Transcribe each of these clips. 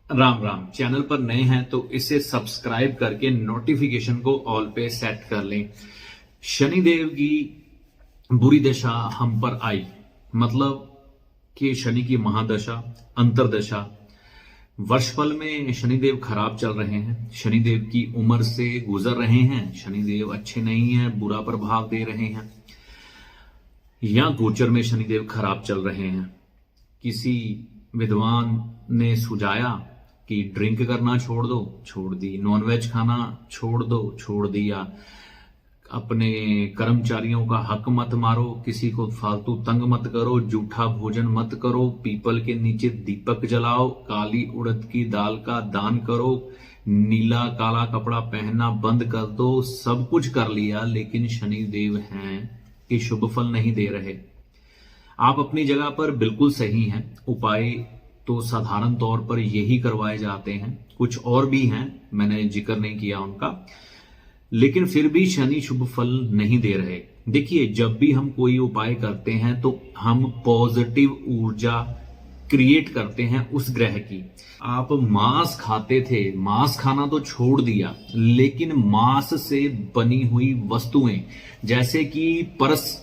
Ram Ram. Channel पर नए हैं तो इसे सब्सक्राइब करके नोटिफिकेशन को ऑल पे सेट कर लें। शनिदेव की बुरी दशा हम पर आई, मतलब कि शनि की महादशा, अंतरदशा, वर्षफल में शनिदेव खराब चल रहे हैं, शनिदेव की उम्र से गुजर रहे हैं, शनिदेव अच्छे नहीं है, बुरा प्रभाव दे रहे हैं, या गोचर में शनिदेव खराब चल रहे हैं। किसी विद्वान ने सुझाया कि ड्रिंक करना छोड़ दो, छोड़ दी। नॉनवेज खाना छोड़ दो, छोड़ दिया। अपने कर्मचारियों का हक मत मारो, किसी को फालतू तंग मत करो, जूठा भोजन मत करो, पीपल के नीचे दीपक जलाओ, काली उड़द की दाल का दान करो, नीला काला कपड़ा पहनना बंद कर दो। सब कुछ कर लिया, लेकिन शनिदेव हैं कि शुभ फल नहीं दे रहे। आप अपनी जगह पर बिल्कुल सही हैं। उपाय तो साधारण तौर पर यही करवाए जाते हैं, कुछ और भी हैं, मैंने जिक्र नहीं किया उनका, लेकिन फिर भी शनि शुभ फल नहीं दे रहे। देखिए, जब भी हम कोई उपाय करते हैं तो हम पॉजिटिव ऊर्जा क्रिएट करते हैं उस ग्रह की। आप मांस खाते थे, मांस खाना तो छोड़ दिया, लेकिन मांस से बनी हुई वस्तुएं जैसे कि पर्स,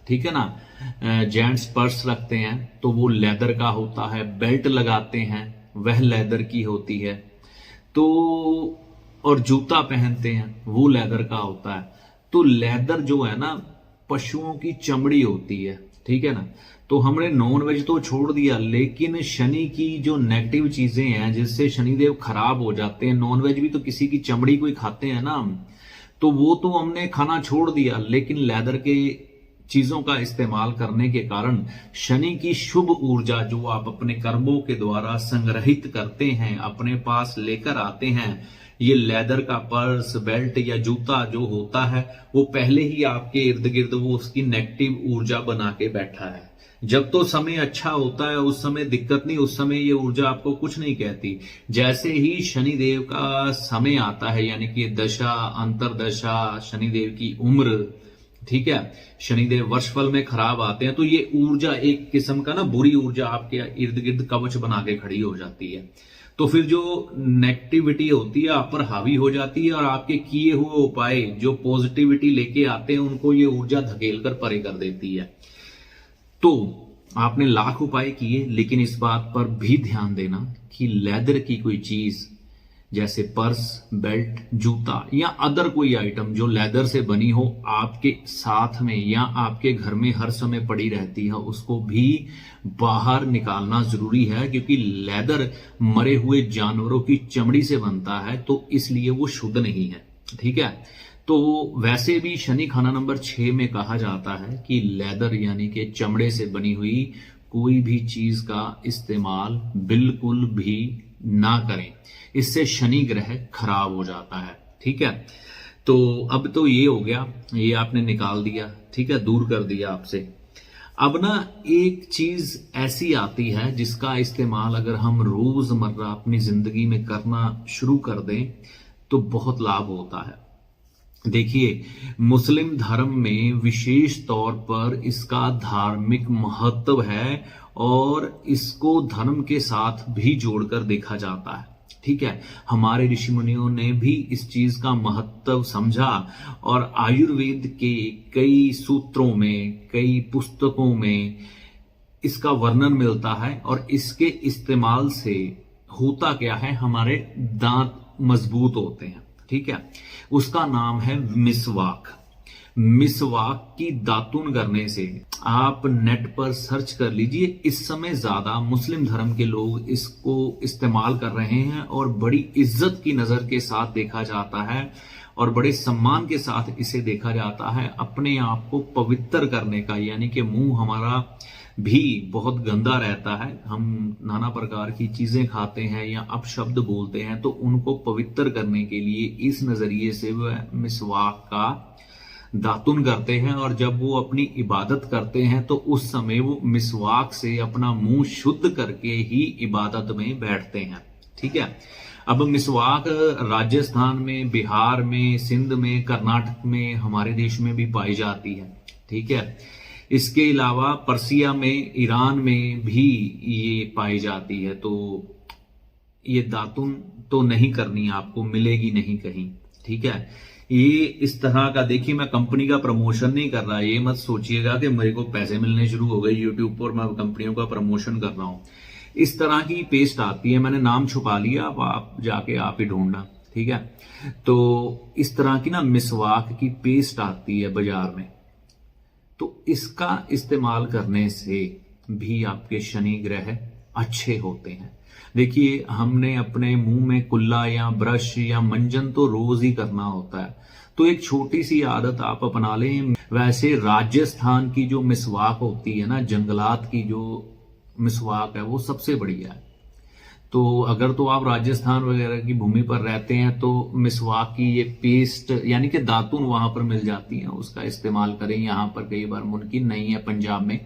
ठीक है ना, जेंट्स पर्स रखते हैं तो वो लेदर का होता है, बेल्ट लगाते हैं वह लेदर की होती है, तो और जूता पहनते हैं वो लेदर का होता है। तो लेदर जो है ना, पशुओं की चमड़ी होती है, ठीक है ना। तो हमने नॉन वेज तो छोड़ दिया, लेकिन शनि की जो नेगेटिव चीजें हैं जिससे शनिदेव खराब हो जाते हैं, नॉन वेज भी तो किसी की चमड़ी कोई खाते हैं ना, तो वो तो हमने खाना छोड़ दिया, लेकिन लेदर के चीजों का इस्तेमाल करने के कारण शनि की शुभ ऊर्जा जो आप अपने कर्मों के द्वारा संग्रहित करते हैं, अपने पास लेकर आते हैं, ये लेदर का पर्स, बेल्ट या जूता जो होता है, वो पहले ही आपके इर्द गिर्द वो उसकी नेगेटिव ऊर्जा बना के बैठा है। जब तो समय अच्छा होता है उस समय दिक्कत नहीं, उस समय ये ऊर्जा आपको कुछ नहीं कहती। जैसे ही शनिदेव का समय आता है, यानी कि दशा, अंतरदशा, शनिदेव की उम्र, ठीक है, शनिदेव वर्षफल में खराब आते हैं, तो ये ऊर्जा एक किस्म का ना बुरी ऊर्जा आपके इर्द गिर्द कवच बना के खड़ी हो जाती है। तो फिर जो नेगेटिविटी होती है आप पर हावी हो जाती है, और आपके किए हुए उपाय जो पॉजिटिविटी लेके आते हैं उनको ये ऊर्जा धकेल कर परे कर देती है। तो आपने लाख उपाय किए, लेकिन इस बात पर भी ध्यान देना कि लेदर की कोई चीज जैसे पर्स, बेल्ट, जूता या अदर कोई आइटम जो लेदर से बनी हो आपके साथ में या आपके घर में हर समय पड़ी रहती है, उसको भी बाहर निकालना जरूरी है, क्योंकि लेदर मरे हुए जानवरों की चमड़ी से बनता है, तो इसलिए वो शुद्ध नहीं है, ठीक है। तो वैसे भी शनि खाना नंबर 6 में कहा जाता है कि लेदर यानी कि चमड़े से बनी हुई कोई भी चीज का इस्तेमाल बिल्कुल भी ना करें, इससे शनि ग्रह खराब हो जाता है, ठीक है। तो अब तो ये हो गया, ये आपने निकाल दिया, ठीक है, दूर कर दिया आपसे। अब ना एक चीज ऐसी आती है जिसका इस्तेमाल अगर हम रोजमर्रा अपनी जिंदगी में करना शुरू कर दें तो बहुत लाभ होता है। देखिए, मुस्लिम धर्म में विशेष तौर पर इसका धार्मिक महत्व है और इसको धर्म के साथ भी जोड़कर देखा जाता है, ठीक है। हमारे ऋषि मुनियों ने भी इस चीज का महत्व समझा और आयुर्वेद के कई सूत्रों में, कई पुस्तकों में इसका वर्णन मिलता है। और इसके इस्तेमाल से होता क्या है, हमारे दांत मजबूत होते हैं, ठीक है। उसका नाम है मिसवाक। मिसवाक की दातुन करने से आप नेट पर सर्च कर लीजिए, इस समय ज्यादा मुस्लिम धर्म के लोग इसको इस्तेमाल कर रहे हैं और बड़ी इज्जत की नजर के साथ देखा जाता है और बड़े सम्मान के साथ इसे देखा जाता है अपने आप को पवित्र करने का। यानी कि मुंह हमारा भी बहुत गंदा रहता है, हम नाना प्रकार की चीजें खाते हैं या अपशब्द बोलते हैं, तो उनको पवित्र करने के लिए इस नजरिए से वह मिसवाक का दातुन करते हैं। और जब वो अपनी इबादत करते हैं तो उस समय वो मिसवाक से अपना मुंह शुद्ध करके ही इबादत में बैठते हैं, ठीक है। अब मिसवाक राजस्थान में, बिहार में, सिंध में, कर्नाटक में, हमारे देश में भी पाई जाती है, ठीक है। इसके अलावा पर्सिया में, ईरान में भी ये पाई जाती है। तो ये दातुन तो नहीं करनी, आपको मिलेगी नहीं कहीं, ठीक है। ये इस तरह का, देखिए मैं कंपनी का प्रमोशन नहीं कर रहा, ये मत सोचिएगा कि मेरे को पैसे मिलने शुरू हो गए यूट्यूब पर, मैं कंपनियों का प्रमोशन कर रहा हूं। इस तरह की पेस्ट आती है, मैंने नाम छुपा लिया, अब आप जाके आप ही ढूंढना, ठीक है। तो इस तरह की ना मिसवाक की पेस्ट आती है बाजार में, तो इसका इस्तेमाल करने से भी आपके शनि ग्रह अच्छे होते हैं। देखिए हमने अपने मुंह में कुल्ला या ब्रश या मंजन तो रोज ही करना होता है, तो एक छोटी सी आदत आप अपना लें। वैसे राजस्थान की जो मिसवाक होती है ना, जंगलात की जो मिसवाक है वो सबसे बढ़िया है। तो अगर तो आप राजस्थान वगैरह की भूमि पर रहते हैं तो मिसवाक की ये पेस्ट यानी कि दातुन वहां पर मिल जाती है, उसका इस्तेमाल करें। यहाँ पर कई बार मुमकिन नहीं है पंजाब में।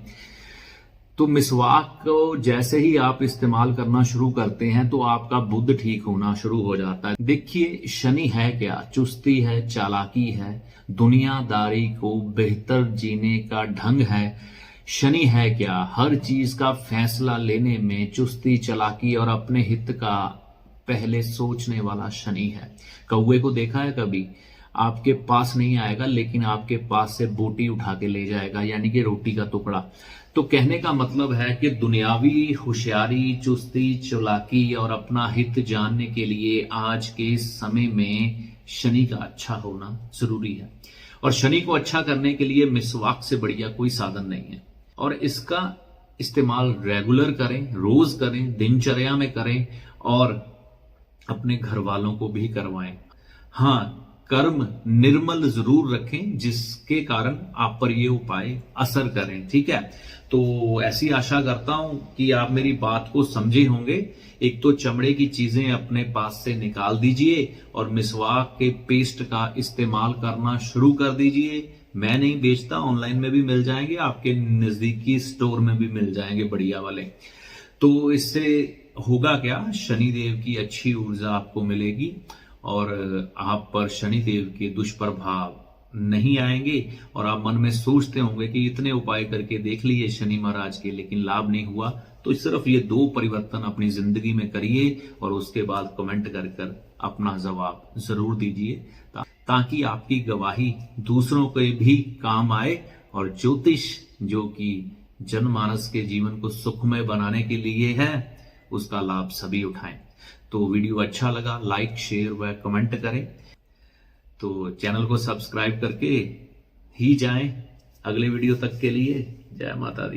तो मिसवाक को जैसे ही आप इस्तेमाल करना शुरू करते हैं तो आपका बुद्ध ठीक होना शुरू हो जाता है। देखिए शनि है क्या, चुस्ती है, चालाकी है, दुनियादारी को बेहतर जीने का ढंग है। शनि है क्या, हर चीज का फैसला लेने में चुस्ती, चालाकी और अपने हित का पहले सोचने वाला शनि है। कौवे को देखा है कभी? आपके पास नहीं आएगा लेकिन आपके पास से बोटी उठा के ले जाएगा, यानी कि रोटी का टुकड़ा। तो कहने का मतलब है कि दुनियावी होशियारी, चुस्ती, चालाकी और अपना हित जानने के लिए आज के समय में शनि का अच्छा होना जरूरी है। और शनि को अच्छा करने के लिए मिसवाक से बढ़िया कोई साधन नहीं है। और इसका इस्तेमाल रेगुलर करें, रोज करें, दिनचर्या में करें और अपने घर वालों को भी करवाएं। हाँ, कर्म निर्मल जरूर रखें जिसके कारण आप पर ये उपाय असर करें, ठीक है। तो ऐसी आशा करता हूं कि आप मेरी बात को समझे होंगे। एक तो चमड़े की चीजें अपने पास से निकाल दीजिए और मिसवाक के पेस्ट का इस्तेमाल करना शुरू कर दीजिए। मैं नहीं बेचता, ऑनलाइन में भी मिल जाएंगे, आपके नजदीकी स्टोर में भी मिल जाएंगे बढ़िया वाले। तो इससे होगा क्या, शनिदेव की अच्छी ऊर्जा आपको मिलेगी और आप पर शनिदेव के दुष्प्रभाव नहीं आएंगे। और आप मन में सोचते होंगे कि इतने उपाय करके देख लिए शनि महाराज के लेकिन लाभ नहीं हुआ, तो सिर्फ ये 2 परिवर्तन अपनी जिंदगी में करिए और उसके बाद कमेंट कर अपना जवाब जरूर दीजिए, ताकि आपकी गवाही दूसरों के भी काम आए और ज्योतिष जो कि जनमानस के जीवन को सुखमय बनाने के लिए है उसका लाभ सभी उठाएं। तो वीडियो अच्छा लगा लाइक, शेयर व कमेंट करें। तो चैनल को सब्सक्राइब करके ही जाएं। अगले वीडियो तक के लिए जय माता दी।